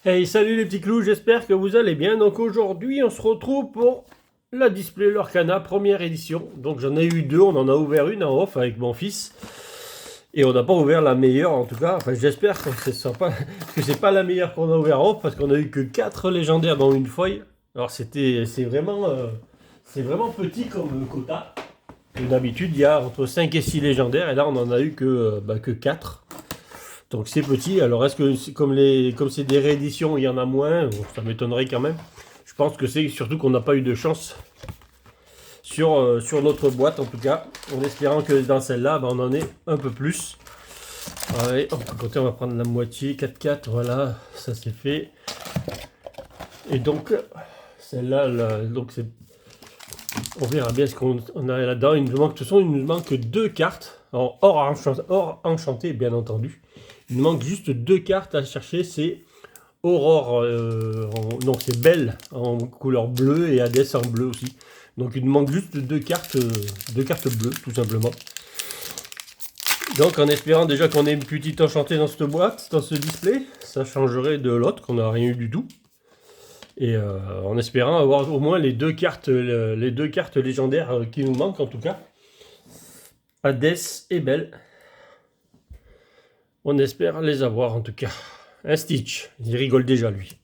Hey, salut les petits clous, j'espère que vous allez bien. Donc aujourd'hui, on se retrouve pour la Display Lorcana première édition. Donc j'en ai eu deux, on en a ouvert une en off avec mon fils. Et on n'a pas ouvert la meilleure en tout cas. Enfin, j'espère que c'est pas la meilleure qu'on a ouvert en off parce qu'on a eu que 4 légendaires dans une feuille. Alors c'est vraiment petit comme quota. D'habitude, il y a entre 5 et 6 légendaires et là on en a eu que 4. Donc c'est petit. Alors est-ce que comme c'est des rééditions, il y en a moins? Bon, ça m'étonnerait quand même. Je pense que c'est surtout qu'on n'a pas eu de chance sur notre boîte en tout cas. En espérant que dans celle-là, on en ait un peu plus. Allez, on peut compter, on va prendre la moitié, 4-4, voilà, ça c'est fait. Et donc celle-là, on verra bien ce qu'on a là-dedans. De toute façon, il nous manque deux cartes. Hors enchanté, bien entendu. Il nous manque juste deux cartes à chercher. C'est Aurore, non, c'est Belle en couleur bleue et Hadès en bleu aussi. Donc il nous manque juste deux cartes bleues, tout simplement. Donc en espérant déjà qu'on ait une petite enchantée dans cette boîte, dans ce display, ça changerait de l'autre, qu'on n'a rien eu du tout. Et en espérant avoir au moins les deux cartes légendaires qui nous manquent en tout cas. Hadès et Belle. On espère les avoir en tout cas. Un Stitch, il rigole déjà lui.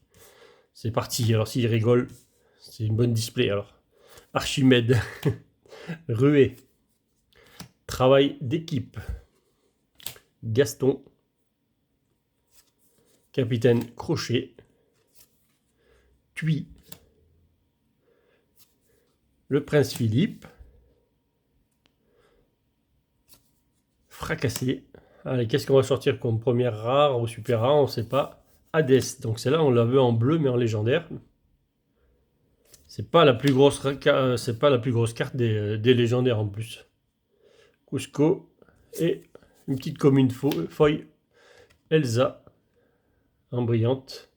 C'est parti, alors s'il rigole, c'est une bonne display alors. Archimède, Ruée, Travail d'équipe, Gaston, Capitaine Crochet, Tuy, le Prince Philippe, Fracassé. Allez, qu'est-ce qu'on va sortir comme première rare ou super rare? On ne sait pas. Hadès, donc celle-là on la veut en bleu mais en légendaire. C'est pas la plus grosse carte des légendaires en plus. Cusco et une petite commune feuille Elsa en brillante.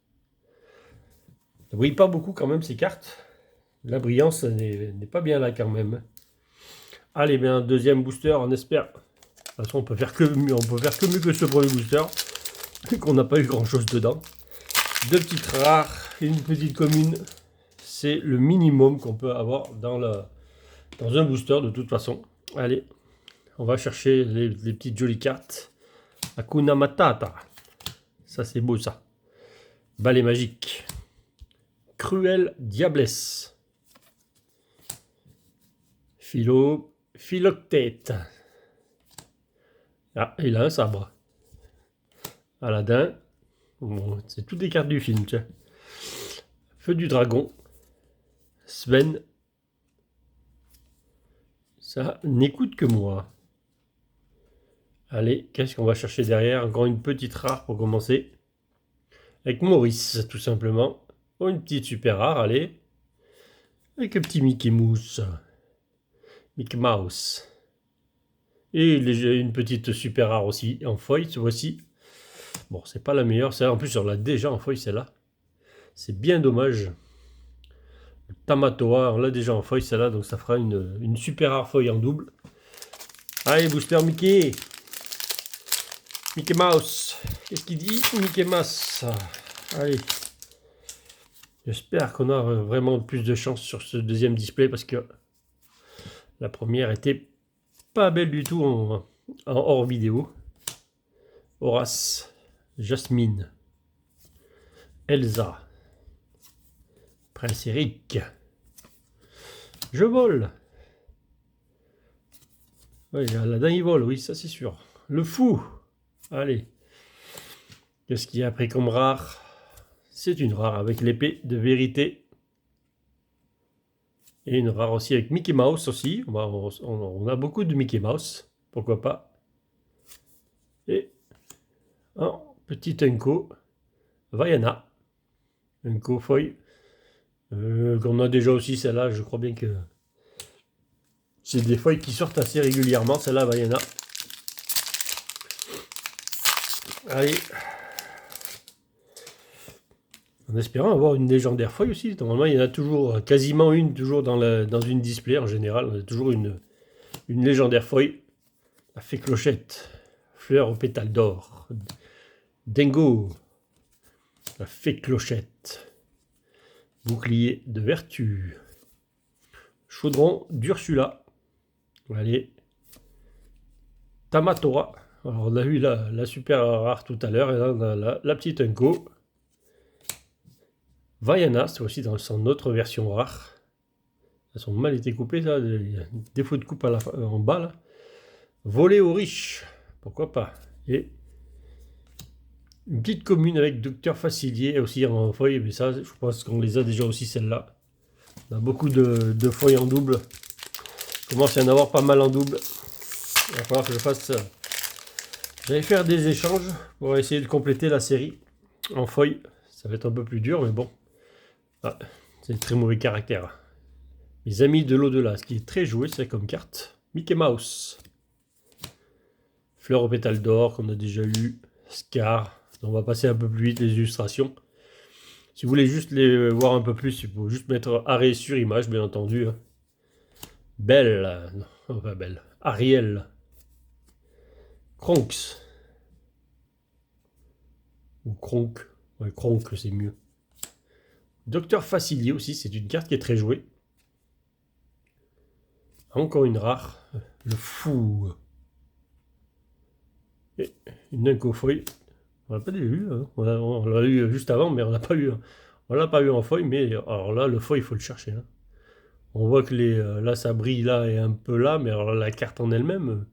Ça brille pas beaucoup quand même ces cartes. La brillance n'est pas bien là quand même. Allez, bien deuxième booster, on espère. De toute façon, on peut faire que mieux, que ce premier booster, qu'on n'a pas eu grand chose dedans. Deux petites rares, une petite commune. C'est le minimum qu'on peut avoir dans un booster de toute façon. Allez, on va chercher les petites jolies cartes. Hakuna Matata. Ça c'est beau ça. Balai magique. Cruelle Diablesse. Philoctète. Ah, il a un sabre. Aladdin. Bon, c'est toutes les cartes du film, tiens. Feu du dragon. Sven. Ça n'écoute que moi. Allez, qu'est-ce qu'on va chercher derrière? Encore une petite rare pour commencer. Avec Maurice, tout simplement. Oh, une petite super rare, allez. Avec un petit Mickey Mouse. Mickey Mouse. Et une petite super rare aussi, en feuille, ce voici. Bon, c'est pas la meilleure, en plus on l'a déjà en feuille celle-là. C'est bien dommage. Le Tamatoa, on l'a déjà en feuille celle-là, donc ça fera une super rare feuille en double. Allez, booster Mickey. Mickey Mouse. Qu'est-ce qu'il dit? Mickey Mouse. Allez. J'espère qu'on a vraiment plus de chance sur ce deuxième display parce que la première était pas belle du tout en hors vidéo. Horace, Jasmine, Elsa, Prince Eric. Je vole. Oui, Aladdin il vole, oui, ça c'est sûr. Le fou. Allez. Qu'est-ce qu'il y a après comme rare? C'est une rare avec l'épée de vérité. Et une rare aussi avec Mickey Mouse aussi. On a beaucoup de Mickey Mouse. Pourquoi pas. Et un petit Unco. Vaiana. Unco feuille. Qu'on a déjà aussi celle-là. Je crois bien que c'est des feuilles qui sortent assez régulièrement. Celle-là, Vaiana. Allez. En espérant avoir une légendaire feuille aussi. Normalement, il y en a toujours, quasiment une, toujours dans une display en général. On a toujours une légendaire feuille. La fée clochette. Fleur aux pétales d'or. Dingo. La fée clochette. Bouclier de vertu. Chaudron d'Ursula. Allez. Tamatora. Alors on a eu la super rare tout à l'heure. Et là on a la petite Unco. Vaiana, c'est aussi dans son autre version rare. Elles ont mal été coupées, ça. Il y a un défaut de coupe en bas là. Voler aux riches. Pourquoi pas. Et une petite commune avec Docteur Facilier aussi en feuille, mais ça, je pense qu'on les a déjà aussi, celle-là. On a beaucoup de feuilles en double. Il commence à y en avoir pas mal en double. Il va falloir que je fasse ça. J'allais faire des échanges pour essayer de compléter la série en feuilles. Ça va être un peu plus dur, mais bon. Ah, c'est très mauvais caractère. Les amis de l'au-delà, ce qui est très joué, c'est comme carte. Mickey Mouse. Fleur aux pétales d'or, qu'on a déjà eu. Scar. On va passer un peu plus vite les illustrations. Si vous voulez juste les voir un peu plus, il faut juste mettre arrêt sur image, bien entendu. Belle. Non, pas Belle. Ariel. Kronks. Ou Kronk. Ouais, Kronk, c'est mieux. Docteur Facilier aussi, c'est une carte qui est très jouée. Encore une rare. Le fou. Et une incofoille. On l'a pas eu, hein. On l'a eu juste avant, mais on l'a pas eu. On l'a pas eu en feuille, mais alors là, le feuille, il faut le chercher. Hein. On voit que là, ça brille là et un peu là, mais alors la carte en elle-même,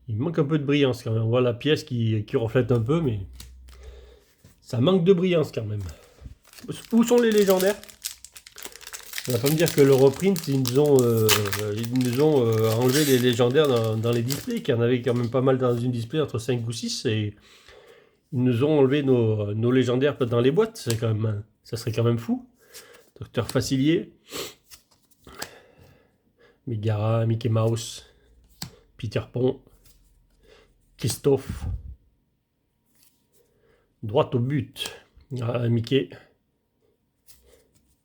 il manque un peu de brillance quand même. On voit la pièce qui reflète un peu, mais ça manque de brillance quand même. Où sont les légendaires? On va pas me dire que le reprint, ils nous ont enlevé les légendaires dans les displays, qu'il y en avait quand même pas mal dans une display, entre 5 ou 6, et ils nous ont enlevé nos légendaires dans les boîtes. C'est quand même, ça serait quand même fou. Docteur Facilier, Megara, Mickey Mouse, Peter Pan, Christophe, droite au but, Mickey,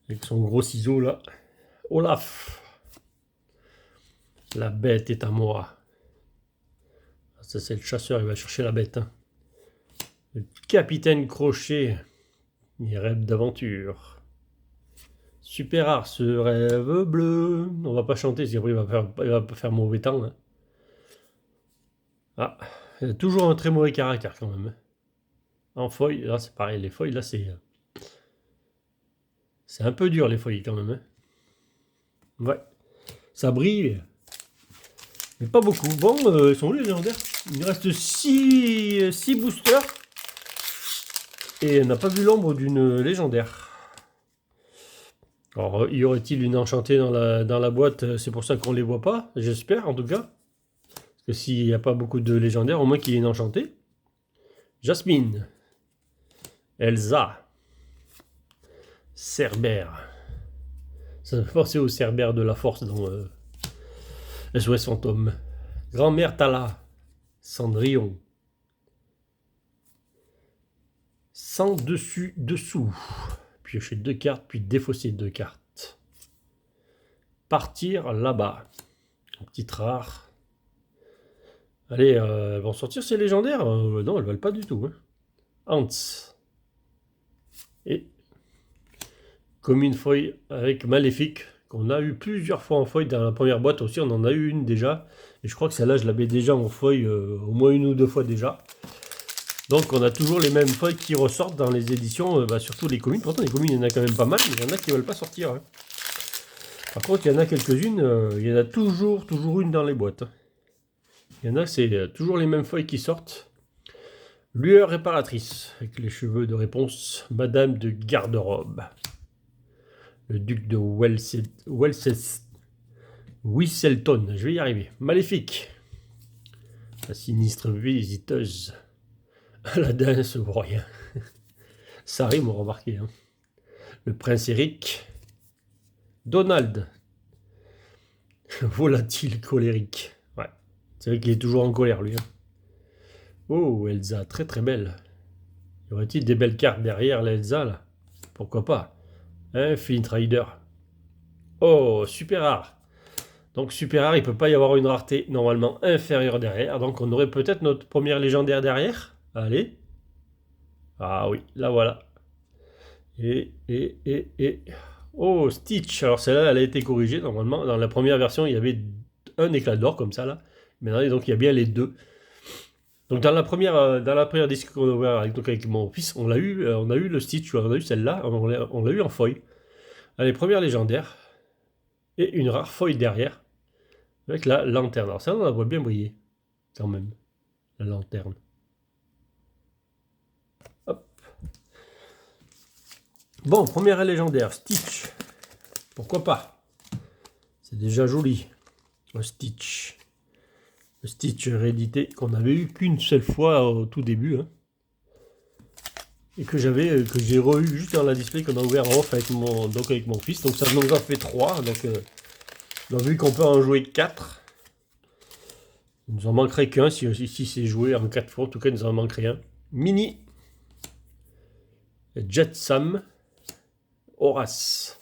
avec son gros ciseau là, Olaf, la bête est à moi. Ça c'est le chasseur, il va chercher la bête. Hein. Le capitaine Crochet, il rêve d'aventure. Super rare ce rêve bleu. On va pas chanter, parce qu'après il va faire mauvais temps. Hein. Ah, il a toujours un très mauvais caractère quand même. En feuille, là c'est pareil, les feuilles là c'est un peu dur les feuilles quand même. Hein. Ouais, ça brille, mais pas beaucoup. Bon, ils sont où les légendaires? Il me reste 6 boosters. Et on n'a pas vu l'ombre d'une légendaire. Alors, y aurait-il une enchantée dans la boîte? C'est pour ça qu'on ne les voit pas, j'espère en tout cas. Parce que s'il n'y a pas beaucoup de légendaires, au moins qu'il y ait une enchantée. Jasmine. Elsa. Cerbère. Ça me fait penser au Cerbère de la Force dans SOS Fantôme. Grand-mère Tala. Cendrillon. Sans dessus, dessous. Piocher 2 cartes, puis défausser 2 cartes. Partir là-bas. Petite rare. Allez, elles vont sortir ces légendaires? Non, elles valent pas du tout. Hein. Hans. Et comme une feuille avec Maléfique, qu'on a eu plusieurs fois en feuille. Dans la première boîte aussi, on en a eu une déjà. Et je crois que celle-là, je l'avais déjà en feuille au moins 1 ou 2 fois déjà. Donc on a toujours les mêmes feuilles qui ressortent dans les éditions, surtout les communes. Pourtant les communes, il y en a quand même pas mal, mais il y en a qui ne veulent pas sortir. Hein. Par contre, il y en a quelques-unes, il y en a toujours une dans les boîtes. Il y en a, c'est toujours les mêmes feuilles qui sortent. Lueur réparatrice, avec les cheveux de réponse. Madame de garde-robe. Le duc de Whistleton, je vais y arriver. Maléfique. La sinistre visiteuse. Aladdin se voit rien. Ça rime, on remarqué. Hein. Le prince Eric. Donald. Volatile colérique. Ouais. C'est vrai qu'il est toujours en colère, lui. Hein. Oh, Elsa, très très belle. Y aurait-il des belles cartes derrière l'Elsa, là? Pourquoi pas? Infinite Rider. Oh, super rare. Donc super rare, il ne peut pas y avoir une rareté normalement inférieure derrière. Donc on aurait peut-être notre première légendaire derrière. Allez. Ah oui, là voilà. Oh, Stitch. Alors celle-là, elle a été corrigée normalement. Dans la première version, il y avait un éclat d'or comme ça là. Maintenant, donc il y a bien les deux. Donc dans la première disque qu'on a ouvert avec mon fils, on a eu le Stitch, on a eu celle-là, on l'a eu en foil. Allez, première légendaire. Et une rare foil derrière. Avec la lanterne. Alors ça, on la voit bien briller. Quand même. La lanterne. Hop. Bon, première légendaire. Stitch. Pourquoi pas? C'est déjà joli. Le Stitch. Le Stitch réédité qu'on avait eu qu'une seule fois au tout début. Hein. Et que j'ai re-eu juste dans la display qu'on a ouvert en off avec mon fils. Donc ça nous en fait 3. Donc vu qu'on peut en jouer 4, il nous en manquerait qu'un si c'est joué en 4 fois. En tout cas, il nous en manquerait un. Mini Jet Sam Horace.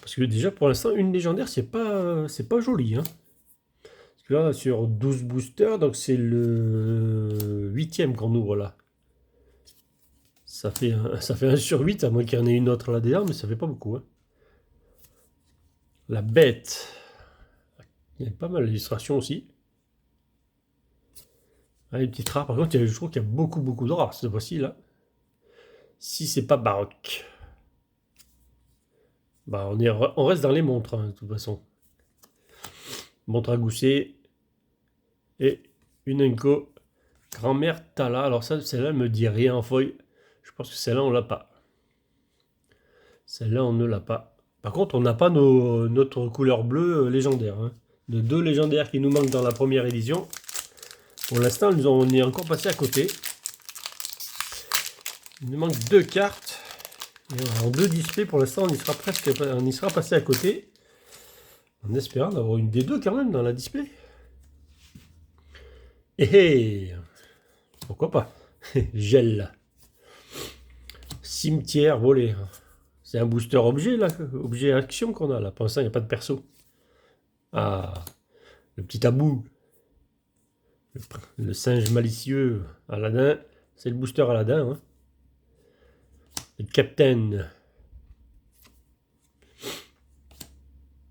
Parce que déjà pour l'instant, une légendaire, c'est pas joli. Hein. Parce que là, sur 12 boosters, donc c'est le 8e qu'on ouvre là. Ça fait 1 sur 8, à moins qu'il y en ait une autre là-dedans, mais ça fait pas beaucoup. Hein. La bête. Il y a pas mal d'illustrations aussi. Ah, les petites rares. Par contre, je trouve qu'il y a beaucoup de rares cette fois-ci là. Si c'est pas baroque. Bah, on reste dans les montres, hein, de toute façon. Montre à gousset. Et une Enco. Grand-mère Tala. Alors ça, celle-là, elle me dit rien en feuille. Je pense que celle-là, on l'a pas. Celle-là, on ne l'a pas. Par contre, on n'a pas notre couleur bleue légendaire. Hein. De 2 légendaires qui nous manquent dans la première édition. Pour l'instant, on est encore passé à côté. Il nous manque 2 cartes. Et voilà, en 2 displays, pour l'instant, on y sera passé à côté. En espérant d'avoir une des deux quand même dans la display. Et pourquoi pas. Gel. Cimetière volé. C'est un booster objet là, objet action qu'on a là. Pour l'instant, il n'y a pas de perso. Ah, le petit Abou. Le singe malicieux Aladdin. C'est le booster Aladdin. Hein. Le Captain.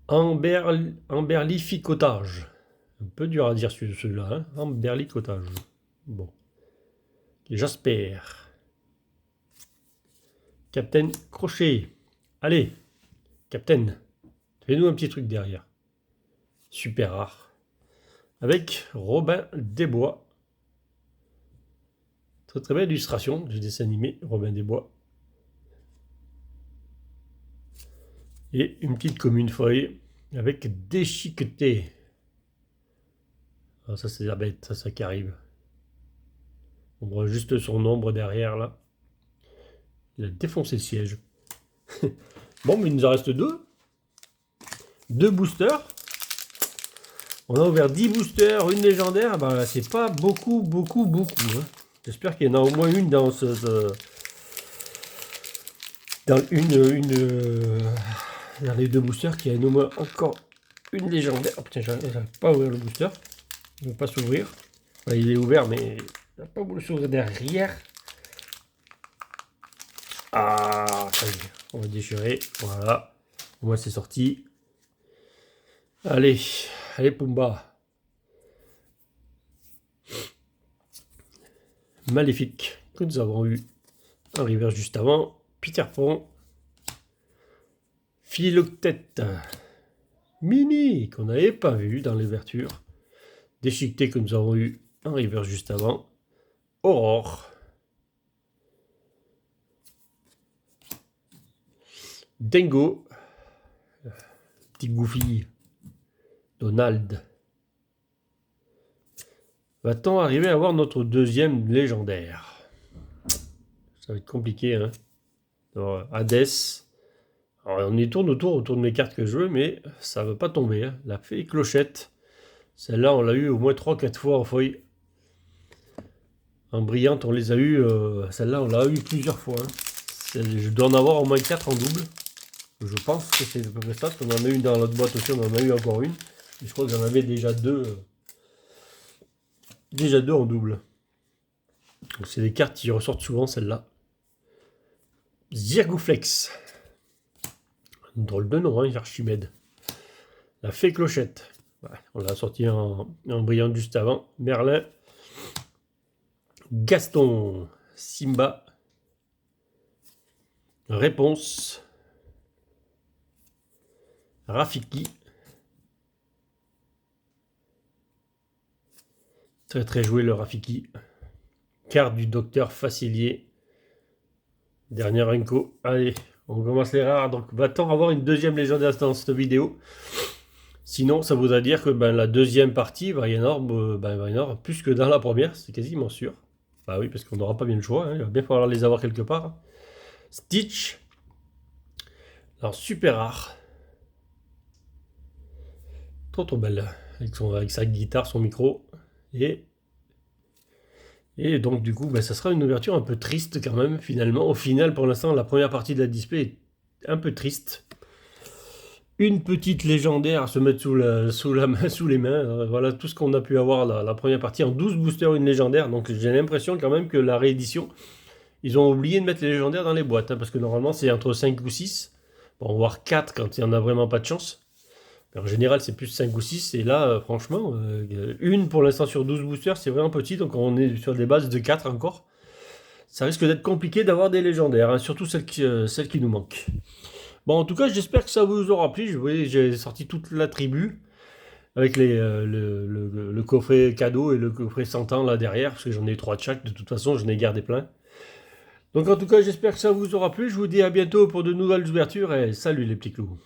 Amberlificotage. Un peu dur à dire celui-là. Hein. Amberlicotage. Bon. Jasper. Captain Crochet. Allez, Captain, fais-nous un petit truc derrière. Super rare. Avec Robin Desbois. Très belle illustration du dessin animé Robin Desbois. Et une petite commune feuille avec déchiqueté. Ah, ça c'est la bête, ça qui arrive. On voit juste son ombre derrière là. Il a défoncé le siège. Bon, mais il nous en reste 2. 2 boosters. On a ouvert 10 boosters, une légendaire. Bah, c'est pas beaucoup. Hein. J'espère qu'il y en a au moins une dans dans dans les 2 boosters, qu'il y a au moins encore une légendaire. Oh putain, j'arrive pas à ouvrir le booster. Il ne veut pas s'ouvrir. Enfin, il est ouvert, mais il n'a pas voulu s'ouvrir derrière. Ah, ça y est. On va déchirer. Voilà. Au moins, c'est sorti. Allez, Pumba. Maléfique, que nous avons eu en reverse juste avant. Peter Pan. Philoctète. Mini, qu'on n'avait pas vu dans l'ouverture. Déchiqueté que nous avons eu en reverse juste avant. Aurore. Dingo. Petit Goofy. Donald. Va-t-on arriver à avoir notre deuxième légendaire? Ça va être compliqué, hein. Alors, Hades. Alors, on y tourne autour de mes cartes que je veux, mais ça ne va pas tomber. Hein. La fée clochette. Celle-là, on l'a eu au moins 3-4 fois en feuille. En brillante, on les a eu. Celle-là, on l'a eu plusieurs fois. Hein. Je dois en avoir au moins 4 en double. Je pense que c'est à peu près ça. On en a une dans l'autre boîte aussi, on en a eu encore une. Et je crois que j'en avais déjà 2. Déjà 2 en double. C'est des cartes qui ressortent souvent, celles-là. Zirgouflex. Un drôle de nom, hein, Archimède. La Fée Clochette. Ouais, on l'a sorti en brillant juste avant. Merlin. Gaston. Simba. Réponse. Rafiki. Très très joué le Rafiki. Carte du docteur Facilier. Dernière Renko. Allez, on commence les rares. Donc va-t-on avoir une deuxième légendaire dans cette vidéo? Sinon, ça voudrait dire que la deuxième partie va y en avoir plus que dans la première. C'est quasiment sûr. Bah oui, parce qu'on n'aura pas bien le choix. Hein. Il va bien falloir les avoir quelque part. Stitch. Alors, super rare. Trop belle. Avec sa guitare, son micro. Et donc, du coup, ça sera une ouverture un peu triste quand même, finalement. Au final, pour l'instant, la première partie de la display est un peu triste. Une petite légendaire à se mettre sous les mains. Voilà tout ce qu'on a pu avoir la première partie. En 12 boosters, une légendaire. Donc, j'ai l'impression quand même que la réédition, ils ont oublié de mettre les légendaires dans les boîtes. Hein, parce que normalement, c'est entre 5 ou 6. Bon, voire 4 quand il n'y en a vraiment pas de chance. En général, c'est plus 5 ou 6. Et là, franchement, une pour l'instant sur 12 boosters, c'est vraiment petit. Donc on est sur des bases de 4 encore. Ça risque d'être compliqué d'avoir des légendaires, hein, surtout celles qui nous manquent. Bon, en tout cas, j'espère que ça vous aura plu. Vous voyez, j'ai sorti toute la tribu avec le coffret cadeau et le coffret 100 ans là derrière, parce que j'en ai 3 de chaque. De toute façon, j'en ai gardé plein. Donc en tout cas, j'espère que ça vous aura plu. Je vous dis à bientôt pour de nouvelles ouvertures et salut les petits clous.